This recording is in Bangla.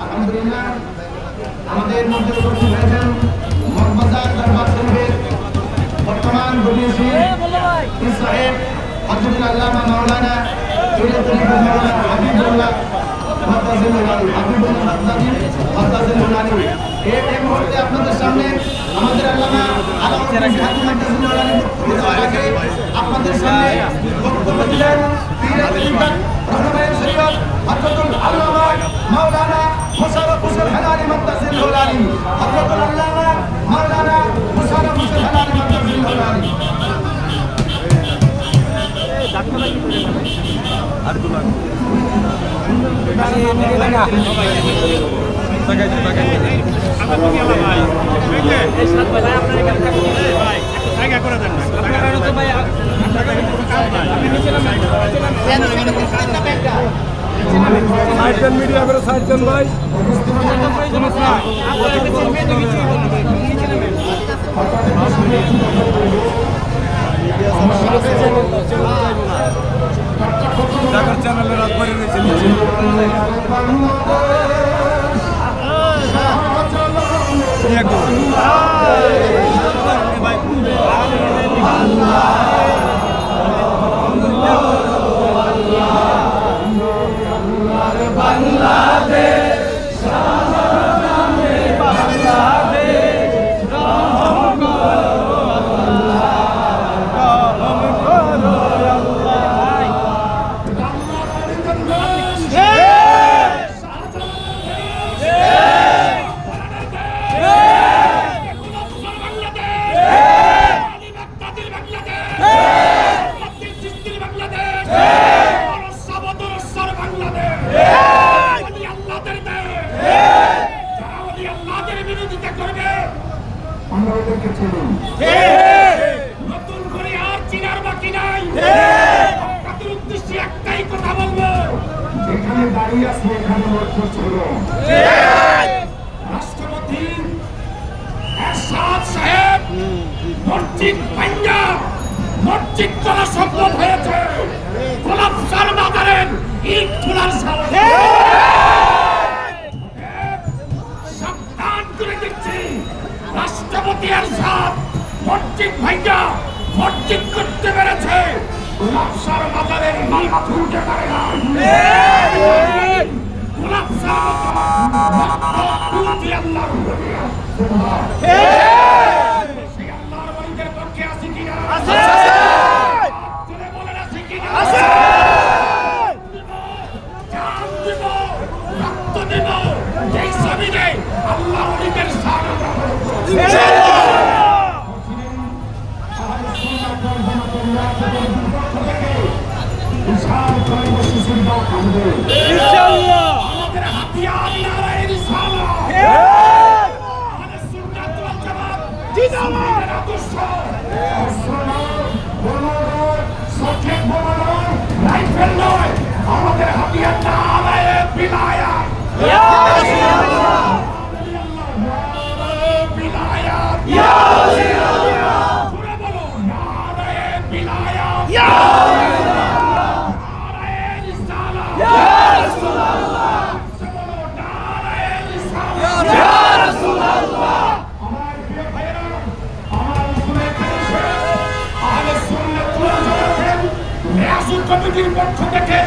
আলহামদুলিল্লাহ আমাদের মধ্যে উপস্থিত হয়েছেন মগবাজার দরবার শরীফের বর্তমান দলীয় পীর সাহেব হযরতুল আল্লামা মাওলানা শরীয়তুল মাওলানা হাবিবুল্লাহ এই মুহূর্তে আপনাদের সামনে আমাদের আল্লামা আলাউদ্দিন খান আপনাদের সামনে বক্তব্য দিলেন পীর তরিকত রহমায়ে শরীয়ত হযরতুল আল্লামা মাওলানা মুশাররফ হোসেন হানানি মুত্তাসিল আলী হযরতুল আল্লামা মাওলানা মুশাররফ হোসেন হানানি মুত্তাসিল আলী মিডিয়া করে সাইডজন ভাই চ্যানেলের রাজবাড়ি রয়েছে নিচে নতুন করে আর চিনার বাকি নাই। আপনাদের উদ্দেশ্যে একটাই কথা বলবো, যেখানে দাঁড়িয়ে আছে এখানে লক্ষ্য ছিল রাষ্ট্রপতি এরশাদ সাহেব মসজিদ ভাঙ্গা মসজিদ করা সম্ভব হয়েছে। গোলাপসার বাজারের ইট খোলার সাথে সাবধান করে দিচ্ছি, রাষ্ট্রপতি এরশাদ মসজিদ ভাঙ্গা মসজিদ করতে পেরেছে। গোলাপসার বাজারের ইট তুলতে পারে না। গোলাপসার সেই আল্লাহর ওলিদের পক্ষে আছে কিনা? জোরে বলেন আছে কিনা? জান দিব, রক্ত দিব, এই জমিনে আল্লাহর ওলিদের শান আমাদের হাতিয়ার নারায়ে রিসালাত, আহলে সুন্নাত ওয়াল জামাত জিন্দাবাদ। আদর্শ সঠিক বলন রাইফেল নয়, আমাদের হাতিয়ার নারায়ে বিলায়াত। ইয়া রাসূলুল্লাহ, বিলায়াত ইয়া রাসূলুল্লাহ, পুরো বলো নারায়ে বিলায়াত ইয়া কমিটির পক্ষ থেকে